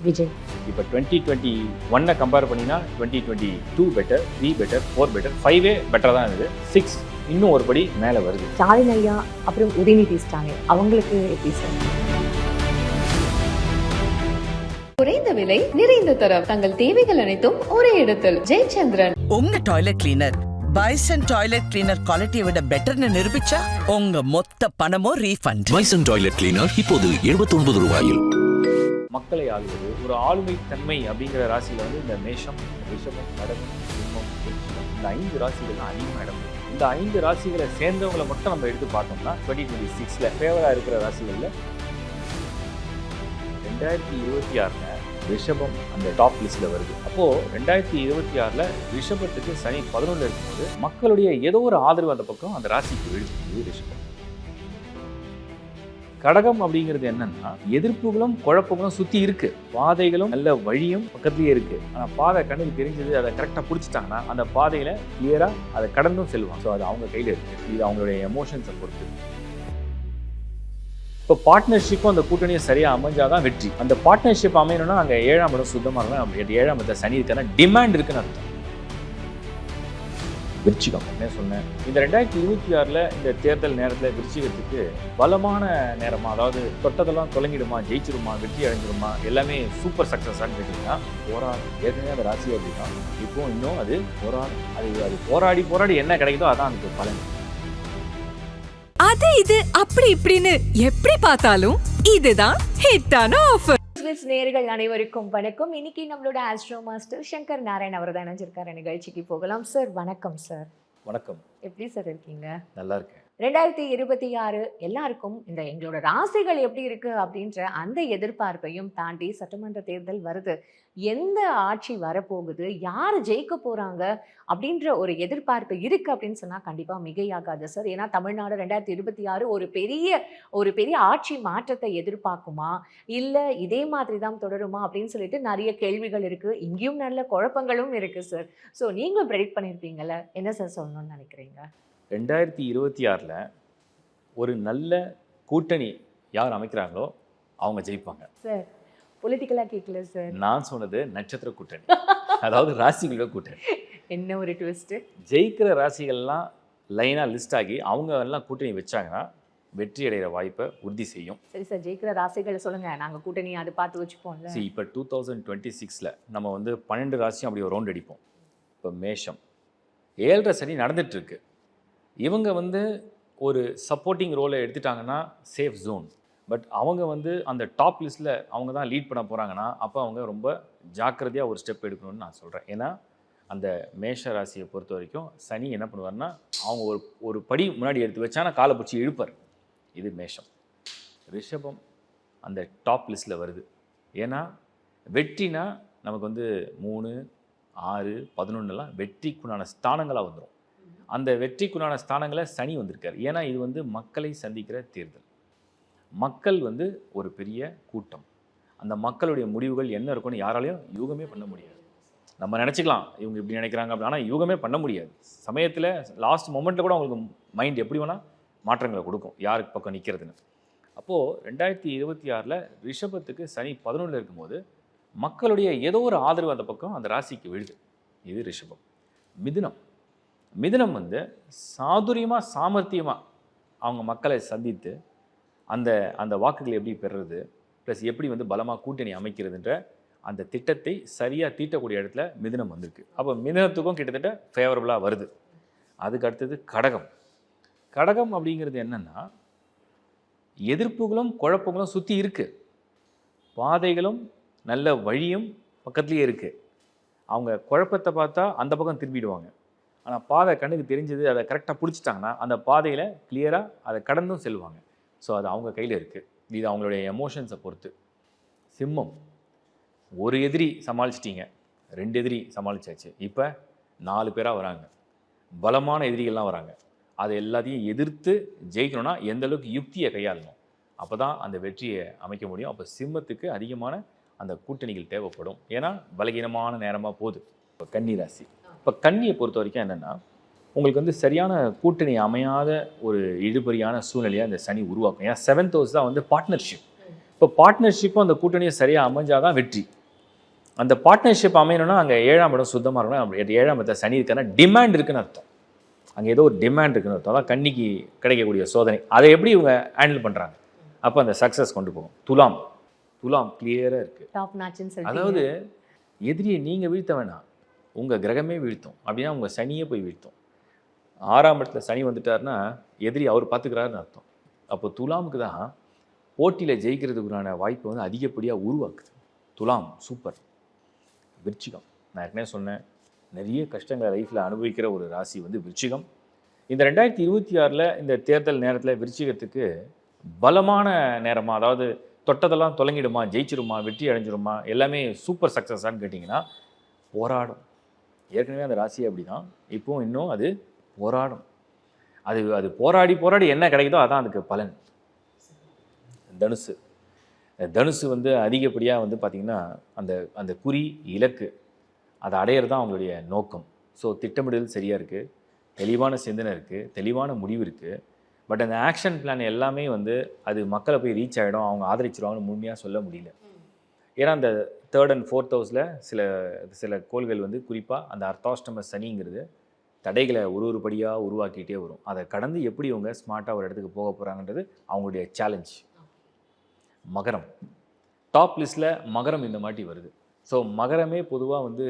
விஜய். இப்போ 2021 கம்பேர் பண்ணினா 2022 better, 3 better, 4 better, 5 பெட்டராக தான் இருக்குது. 6 இன்னும் ஒரு படி மேலே வருது. ஸ்டாலின் ஐயா அப்புறம் உதயநிதி ஸ்டாலின் அவங்களுக்கு எப்படி சார்? குறைந்த விலை நிறைந்த தரம் தங்கள் தேவைகள் அனைத்தும் ஒரே இடத்தில். ஜெயச்சந்திரன். உங்க toilet cleaner bison toilet cleaner குவாலிட்டியை விட பெட்டர்னு நிரூபிச்சா உங்க மொத்த பணமும் ரீஃபண்ட். பைசன் டாய்லெட் கிளீனர் இப்போது 79 ரூபாயில். மக்களை ஆளுவது ஒரு ஆளுமை தன்மை அப்படிங்கிற ராசியில் வந்து இந்த மேஷம், ரிஷபம், கடகம், சிம்மம், விருச்சிகம், இந்த 5 ராசிகள் அதிகமாக இடம் பெறும். இந்த 5 ராசிகளை சேர்ந்தவங்களை மட்டும் நம்ம எடுத்து பார்த்தோம்னா 2026 ஃபேவராக இருக்கிற ராசிகளில் 2026 ரிஷபம் அந்த டாப் லிஸ்ட்ல வருது. அப்போ 2026 ரிஷபத்துக்கு சனி 11 இருக்கும்போது மக்களுடைய ஏதோ ஒரு ஆதரவு அந்த பக்கம் அந்த ராசிக்கு விழுது ரிஷபம். கடகம் அப்படிங்கிறது என்னன்னா எதிர்ப்புகளும் குழப்பங்களும் சுத்தி இருக்கு, பாதைகளும் நல்ல வழியும் பக்கத்துலயே இருக்கு. ஆனா பாதை கண்ணுக்கு தெரிஞ்சது, அதை கரெக்டா புடிச்சிட்டாங்கன்னா அந்த பாதையில கிளியரா அதை கடந்தும் செல்வாங்க. ஸோ அது அவங்க கையில இருக்கு. இது அவங்களுடைய எமோஷன்ஸை பொறுத்து. இப்போ பார்ட்னர்ஷிப்பும் அந்த கூட்டணியும் சரியாக அமைஞ்சாதான் வெற்றி. அந்த பார்ட்னர்ஷிப் அமையணும்னா அங்கே 7ஆம் இடம் சுத்தமாக இருக்கணும். 7ஆம் இடத்துல சனி இருக்கான டிமாண்ட் இருக்குன்னு அர்த்தம். விருச்சிகம் என்ன சொன்னேன், இந்த 2026 இந்த தேர்தல் நேரத்தில் விருச்சிகத்துக்கு பலமான நேரமா, அதாவது தொட்டதெல்லாம் தொலைங்கிடுமா, ஜெயிச்சிருமா, வெற்றி அடைஞ்சிருமா, எல்லாமே சூப்பர் சக்ஸஸான்னு கேட்டிங்கன்னா போராடும். ஏற்கனவே அந்த ராசி அப்படின்னா இப்போ இன்னும் அது போராடும். அது போராடி என்ன கிடைக்குதோ அதான் அதுக்கு பலன். அது இது அப்படி இப்படின்னு எப்படி பார்த்தாலும் இதுதான் ஹிட்டான ஆஃபர். நேயர்கள் அனைவருக்கும் வணக்கம். இன்னைக்கு நம்மளோட ஆஸ்ட்ரோ மாஸ்டர் சங்கர் நாராயண் அவர் தான் இணைஞ்சிருக்காரு. நிகழ்ச்சிக்கு போகலாம். சார் வணக்கம். சார் வணக்கம். எப்படி சார் இருக்கீங்க? நல்லா இருக்கேன். 2026 எல்லாருக்கும் இந்த எங்களோட ராசிகள் எப்படி இருக்கு அப்படின்ற அந்த எதிர்பார்ப்பையும் தாண்டி சட்டமன்ற தேர்தல் வருது. எந்த ஆட்சி வரப்போகுது, யார் ஜெயிக்க போறாங்க அப்படின்ற ஒரு எதிர்பார்ப்பு இருக்கு அப்படின்னு சொன்னா கண்டிப்பா மிகையாகாது சார். ஏன்னா தமிழ்நாடு 2026 ஒரு பெரிய ஆட்சி மாற்றத்தை எதிர்பார்க்குமா, இல்ல இதே மாதிரி தான் தொடருமா அப்படின்னு சொல்லிட்டு நிறைய கேள்விகள் இருக்கு. இங்கேயும் நல்ல குழப்பங்களும் இருக்கு சார். ஸோ நீங்களும் ப்ரெடிக்ட் பண்ணியிருப்பீங்கல்ல, என்ன சார் சொல்லணும்னு நினைக்கிறீங்க? 2026 ஒரு நல்ல கூட்டணி யார் அமைக்கிறாங்களோ அவங்க ஜெயிப்பாங்க. சார் பொலிட்டிக்கலாக கேட்கல சார், நான் சொன்னது நட்சத்திர கூட்டணி, அதாவது ராசிகளோட கூட்டணி. என்ன ஒரு ட்விஸ்ட். ஜெயிக்கிற ராசிகள்லாம் லைனாக லிஸ்ட் ஆகி அவங்க எல்லாம் கூட்டணி வச்சாங்கன்னா வெற்றி அடைகிற வாய்ப்பை உறுதி செய்யும். சரி சார், ஜெயிக்கிற ராசிகளை சொல்லுங்க, நாங்கள் கூட்டணி அதை பார்த்து வச்சுப்போம்ல. சரி, இப்போ 2026 நம்ம வந்து 12 ராசியும் அப்படி ஒரு ரவுண்ட் அடிப்போம். இப்போ மேஷம் 7.5 சனி நடந்துட்டு இருக்கு. இவங்க வந்து ஒரு சப்போர்ட்டிங் ரோலை எடுத்துட்டாங்கன்னா சேஃப் ஜோன். பட் அவங்க வந்து அந்த டாப் லிஸ்ட்டில் அவங்க தான் லீட் பண்ண போகிறாங்கன்னா அப்போ அவங்க ரொம்ப ஜாக்கிரதையாக ஒரு ஸ்டெப் எடுக்கணும்னு நான் சொல்கிறேன். ஏன்னா அந்த மேஷ ராசியை பொறுத்த வரைக்கும் சனி என்ன பண்ணுவார்னா அவங்க ஒரு படி முன்னாடி எடுத்து வச்சானா காலை பிடிச்சி இழுப்பார். இது மேஷம். ரிஷபம் அந்த டாப் லிஸ்ட்டில் வருது. ஏன்னா வெற்றினா நமக்கு வந்து 3, 6, 11 வெற்றிக்குண்டான ஸ்தானங்களாக வந்துடும். அந்த வெற்றிக்குண்டான ஸ்தானங்களை சனி வந்திருக்கார். ஏன்னா இது வந்து மக்களை சந்திக்கிற தேர்தல். மக்கள் வந்து ஒரு பெரிய கூட்டம். அந்த மக்களுடைய முடிவுகள் என்ன இருக்குன்னு யாராலையும் யூகமே பண்ண முடியாது. நம்ம நினச்சிக்கலாம் இவங்க இப்படி நினைக்கிறாங்க அப்படி, ஆனால் யூகமே பண்ண முடியாது. சமயத்தில் லாஸ்ட் மொமெண்ட்டில் கூட அவங்களுக்கு மைண்ட் எப்படி வேணால் மாற்றங்களை கொடுக்கும், யாருக்கு பக்கம் நிற்கிறதுன்னு. அப்போது 2026 ரிஷபத்துக்கு சனி 11 இருக்கும்போது மக்களுடைய ஏதோ ஒரு ஆதரவு அந்த பக்கம் அந்த ராசிக்கு விழுது. இது ரிஷபம். மிதுனம் வந்து சாதுரியமாக சாமர்த்தியமாக அவங்க மக்களை சந்தித்து அந்த வாக்குகளை எப்படி பெறுறது, ப்ளஸ் எப்படி வந்து பலமாக கூட்டணி அமைக்கிறதுன்ற அந்த திட்டத்தை சரியாக தீட்டக்கூடிய இடத்துல மிதுனம் வந்திருக்கு. அப்போ மிதுனத்துக்கும் கிட்டத்தட்ட ஃபேவரபுளாக வருது. அதுக்கு அடுத்தது கடகம் அப்படிங்கிறது என்னென்னா எதிர்ப்புகளும் குழப்பங்களும் சுற்றி இருக்குது, பாதைகளும் நல்ல வழியும் பக்கத்துலேயே இருக்குது. அவங்க குழப்பத்தை பார்த்தா அந்த பக்கம் திரும்பிடுவாங்க. ஆனால் பாதை கண்ணுக்கு தெரிஞ்சது, அதை கரெக்டாக பிடிச்சிட்டாங்கன்னா அந்த பாதையில் கிளியராக அதை கடந்தும் செல்வாங்க. ஸோ அது அவங்க கையில் இருக்குது. இது அவங்களுடைய எமோஷன்ஸை பொறுத்து. சிம்மம் ஒரு எதிரி சமாளிச்சிட்டிங்க, 2 எதிரி சமாளிச்சாச்சு, இப்போ 4 பேராக வராங்க. பலமான எதிரிகள்லாம் வராங்க. அதை எல்லாத்தையும் எதிர்த்து ஜெயிக்கணும்னா எந்த அளவுக்கு யுக்தியை கையாளணும், அப்போ தான் அந்த வெற்றியை அமைக்க முடியும். அப்போ சிம்மத்துக்கு அதிகமான அந்த கூட்டணிகள் தேவைப்படும். ஏன்னா பலகீனமான நேரமாக போகுது. இப்போ கன்னி ராசி. இப்போ கன்னியை பொறுத்த வரைக்கும் என்னென்னா உங்களுக்கு வந்து சரியான கூட்டணி அமையாத ஒரு இழுபறியான சூழ்நிலையாக இந்த சனி உருவாக்கும். ஏன்னா 7th ஹவுஸ் தான் வந்து பார்ட்னர்ஷிப். இப்போ பார்ட்னர்ஷிப்பும் அந்த கூட்டணியும் சரியாக அமைஞ்சாதான் வெற்றி. அந்த பார்ட்னர்ஷிப் அமையணும்னா அங்கே 7ஆம் இடம் சுத்தமாக இருக்கணும். 7ஆம் இடத்துல சனி இருக்குன்னா டிமாண்ட் இருக்குன்னு அர்த்தம். அங்கே ஏதோ ஒரு டிமாண்ட் இருக்குன்னு அர்த்தம். அதான் கன்னிக்கு கிடைக்கக்கூடிய சோதனை. அதை எப்படி இவங்க ஹேண்டில் பண்ணுறாங்க, அப்போ அந்த சக்ஸஸ் கொண்டு போகும். துலாம் கிளியராக இருக்குது. டாப் நாட்ச்னு சொல்லிட்டு அதாவது எதிரியை நீங்கள் வீழ்த்த வேணாம், உங்கள் கிரகமே வீழ்த்தும். அப்படின்னா உங்கள் சனியே போய் வீழ்த்தும். 6ஆம் இடத்துல சனி வந்துட்டாருன்னா எதிரி அவர் பார்த்துக்கிறாருன்னு அர்த்தம். அப்போ துலாமுக்கு தான் போட்டியில் ஜெயிக்கிறதுக்குறான வாய்ப்பை வந்து அதிகப்படியாக உருவாக்குது. துலாம் சூப்பர். விருச்சிகம், நான் ஏற்கனவே சொன்னேன், நிறைய கஷ்டங்களை லைஃப்பில் அனுபவிக்கிற ஒரு ராசி வந்து விருச்சிகம். இந்த 2026 இந்த தேர்தல் நேரத்தில் விருச்சிகத்துக்கு பலமான நேரமாக, அதாவது தொட்டதெல்லாம் தொலைங்கிடுமா, ஜெயிச்சிருமா, வெற்றி அடைஞ்சிருமா, எல்லாமே சூப்பர் சக்ஸஸான்னு கேட்டிங்கன்னா போராடும். ஏற்கனவே அந்த ராசி அப்படி தான், இப்போவும் இன்னும் அது போராடும். அது போராடி என்ன கிடைக்குதோ அதான் அதுக்கு பலன். தனுசு வந்து அதிகப்படியாக வந்து பார்த்திங்கன்னா அந்த குறி இலக்கு அதை அடையிறது தான் அவங்களுடைய நோக்கம். ஸோ திட்டமிடல் சரியாக இருக்குது, தெளிவான சிந்தனை இருக்குது, தெளிவான முடிவு இருக்குது. பட் அந்த ஆக்ஷன் பிளான் எல்லாமே வந்து அது மக்களை போய் ரீச் ஆகிடும், அவங்க ஆதரிச்சிருவாங்கன்னு முழுமையாக சொல்ல முடியல. ஏன்னா அந்த 3rd and 4th ஹவுஸில் சில கோள்கள் வந்து குறிப்பாக அந்த அர்த்தாஷ்டம சனிங்கிறது தடைகளை ஒரு படியாக உருவாக்கிட்டே வரும். அதை கடந்து எப்படி இவங்க ஸ்மார்ட்டாக ஒரு இடத்துக்கு போக போகிறாங்கன்றது அவங்களுடைய சேலஞ்ச். மகரம் டாப் லிஸ்ட்டில் மகரம் இந்த மாட்டி வருது. ஸோ மகரமே பொதுவாக வந்து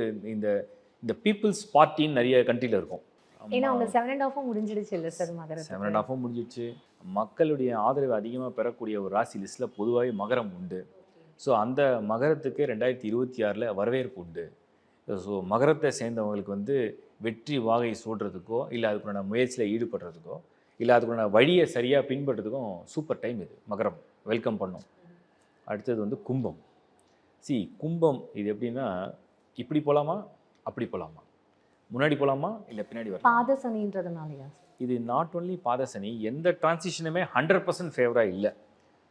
இந்த பீப்புள்ஸ் பார்ட்டின்னு நிறைய கண்ட்ரியில் இருக்கும். ஏன்னா அவங்க 7.5 முடிஞ்சிடுச்சு இல்லை சார்? மகரம் 7.5 முடிஞ்சிடுச்சு. மக்களுடைய ஆதரவு அதிகமாக பெறக்கூடிய ஒரு ராசி லிஸ்ட்டில் பொதுவாகவே மகரம் உண்டு. ஸோ அந்த மகரத்துக்கு 2026 வரவேற்பு உண்டு. ஸோ மகரத்தை சேர்ந்தவங்களுக்கு வந்து வெற்றி வாகை சூடுறதுக்கோ, இல்லை அதுக்குள்ள முயற்சியில் ஈடுபடுறதுக்கோ, இல்லை அதுக்குள்ள வழியை சரியாக பின்பற்றுறதுக்கும் சூப்பர் டைம் இது. மகரம் வெல்கம் பண்ணும். அடுத்தது வந்து கும்பம். கும்பம் இது எப்படின்னா, இப்படி போகலாமா, அப்படி போகலாமா, முன்னாடி போகலாமா, இல்லை பின்னாடி வரலாம். பாதசனின்றதுனாலயா? இது நாட் ஒன்லி பாதசனி, எந்த டிரான்சிஷனுமே 100% ஃபேவராக இல்லை.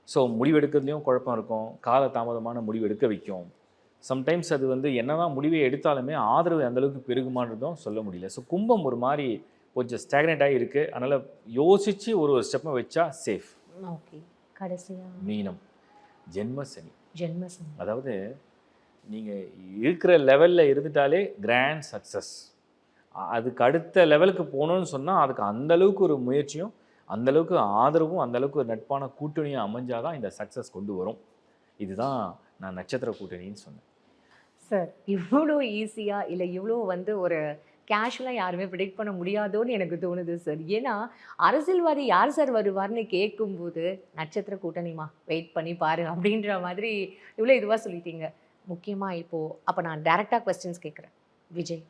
ஸோ முடிவெடுக்கிறதுலையும் குழப்பம் இருக்கும், கால தாமதமான முடிவு எடுக்க வைக்கும். சம்டைம்ஸ் அது வந்து என்னதான் முடிவை எடுத்தாலுமே ஆதரவு அந்தளவுக்கு பெருகுமானதும் சொல்ல முடியல. ஸோ கும்பம் ஒரு மாதிரி கொஞ்சம் ஸ்டாக்னேட் ஆகி இருக்குது. அதனால் யோசித்து ஒரு ஸ்டெப்பை வச்சா சேஃப். ஓகே. கடைசியாக மீனம், ஜென்மசனி. ஜென்மசனி அதாவது நீங்கள் இருக்கிற லெவலில் இருந்துட்டாலே கிராண்ட் சக்ஸஸ். அதுக்கு அடுத்த லெவலுக்கு போகணுன்னு சொன்னால் அதுக்கு அந்தளவுக்கு ஒரு முயற்சியும், அந்தளவுக்கு ஆதரவும், அந்தளவுக்கு ஒரு நட்பான கூட்டணியும் அமைஞ்சாதான் இந்த சக்ஸஸ் கொண்டு வரும். இதுதான் நான் நட்சத்திர கூட்டணின்னு சொன்னேன். சார், இவ்வளோ ஈஸியாக இல்லை இவ்வளோ வந்து ஒரு கேஷுவலாக யாருமே ப்ரிடிக்ட் பண்ண முடியாதோன்னு எனக்கு தோணுது சார். ஏன்னா அரசியல்வாதி யார் சார் வருவார்னு கேட்கும்போது நட்சத்திர கூட்டணிமா வெயிட் பண்ணி பாரு அப்படின்ற மாதிரி இவ்வளோ இதுவாக சொல்லிட்டீங்க. முக்கியமாக இப்போது அப்போ நான் டைரெக்டாக கொஸ்டின்ஸ் கேட்குறேன். விஜய்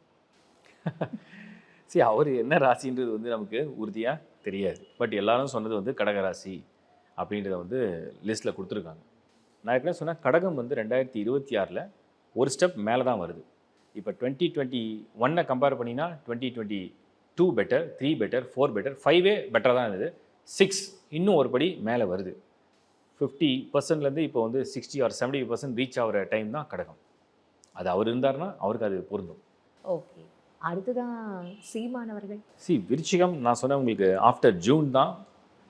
அவர் என்ன ராசின்றது வந்து நமக்கு உறுதியாக தெரியாது. பட் எல்லாரும் சொன்னது வந்து கடகராசி அப்படின்றத வந்து லிஸ்ட்டில் கொடுத்துருக்காங்க. நான் ஏற்கனவே சொன்னேன், கடகம் வந்து 2026 ஒரு ஸ்டெப் மேலே தான் வருது. இப்போ 2021 கம்பேர் பண்ணினா 2022 பெட்டர், 3 பெட்டர், 4 பெட்டர், 5 பெட்டராக தான் இருந்தது. 6 இன்னும் ஒரு படி மேலே வருது. 50%லேருந்து இப்போ வந்து 60 or 70% ரீச் ஆகிற டைம் தான் கடகம். அது அவர் இருந்தார்னா அவருக்கு அது பொருந்தும். ஓகே. அடுத்துதான் சீமானவர்கள். விருச்சிகம் நான் சொன்னேன் உங்களுக்கு, ஆஃப்டர் ஜூன் தான்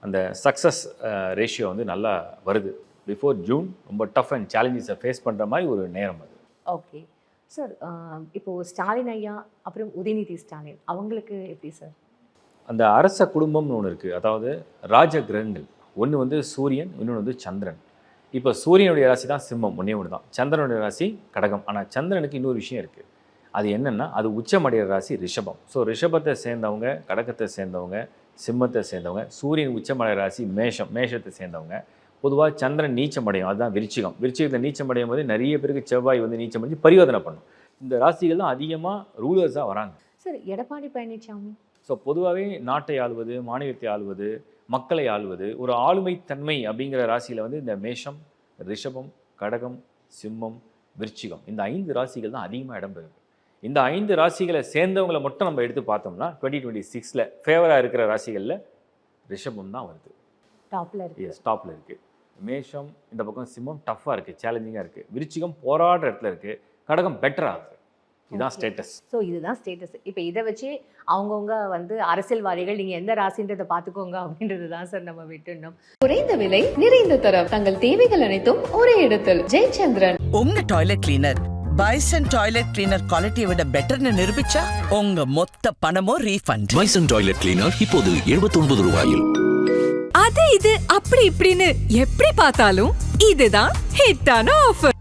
அந்த சக்ஸஸ் ரேஷியோ வந்து நல்லா வருது. பிஃபோர் ஜூன் ரொம்ப டஃப் அண்ட் சேலஞ்சஸை ஃபேஸ் பண்ணுற மாதிரி ஒரு நேரம் அது. Okay sir. இப்போது ஸ்டாலின் ஐயா அப்புறம் உதயநிதி ஸ்டாலின் அவங்களுக்கு எப்படி சார்? அந்த அரச குடும்பம்னு ஒன்று இருக்குது. அதாவது ராஜ கிரகங்கள், ஒன்று வந்து சூரியன், இன்னொன்று வந்து சந்திரன். இப்போ சூரியனுடைய ராசி தான் சிம்மம், ஒன்று தான். சந்திரனுடைய ராசி கடகம். ஆனால் சந்திரனுக்கு இன்னொரு விஷயம் இருக்குது. அது என்னென்னா, அது உச்சமடைகிற ராசி ரிஷபம். ஸோ ரிஷபத்தை சேர்ந்தவங்க, கடகத்தை சேர்ந்தவங்க, சிம்மத்தை சேர்ந்தவங்க. சூரியன் உச்சமடைகிற ராசி மேஷத்தை சேர்ந்தவங்க. பொதுவாக சந்திரன் நீச்சம் அடையும், அதுதான் விருச்சிகம். விருச்சிகத்தை நீச்சம் அடையும் போது நிறைய பேருக்கு செவ்வாய் வந்து நீச்சம் அடைஞ்சு பரிவர்த்தனை பண்ணும். இந்த ராசிகள் தான் அதிகமாக ரூலர்ஸாக வராங்க. சார், எடப்பாடி பழனிசாமி ஸோ பொதுவாகவே நாட்டை ஆளுவது, மாநிலத்தை ஆளுவது, மக்களை ஆளுவது, ஒரு ஆளுமை தன்மை அப்படிங்கிற ராசியில் வந்து இந்த மேஷம், ரிஷபம், கடகம், சிம்மம், விருச்சிகம், இந்த 5 ராசிகள் தான் அதிகமாக இடம்பெறுது. இந்த 5 ராசிகளை சேர்ந்தவங்களை மட்டும் நம்ம எடுத்து பார்த்தோம்னா 2026 ஃபேவராக இருக்கிற ராசிகளில் ரிஷபம் தான் வருது. டாப்பில் இருக்குது. டாப்பில் இருக்குது. மேஷம் இந்த பக்கம், சிம்மம் டஃப்பாக இருக்குது, சேலஞ்சிங்காக இருக்குது. விருச்சிகம் போராடுற இடத்துல இருக்குது. கடகம் பெட்டராக இருக்குது. இதுதான் ஸ்டேட்டஸ். ஸோ இதுதான் ஸ்டேட்டஸ். இப்போ இதை வச்சு அவங்கவுங்க வந்து அரசியல்வாதிகள் நீங்கள் எந்த ராசின்றதை பார்த்துக்கோங்க அப்படின்றது தான் சார் நம்ம விட்டுடணும். குறைந்த விலை நிறைந்த தரம் தங்கள் தேவைகள் அனைத்தும் ஒரே இடத்தில். ஜெயச்சந்திரன். உங்க toilet cleaner bison toilet cleaner குவாலிட்டியை விட பெட்டர்னு நிரூபிச்சா உங்க மொத்த பணமும் ரீஃபண்ட். பைசன் டாய்லெட் கிளீனர் இப்போது 79 ரூபாயில். அது இது அப்படி இப்படின்னு எப்படி பார்த்தாலும் இதுதான் ஹிட்டான ஆஃபர்.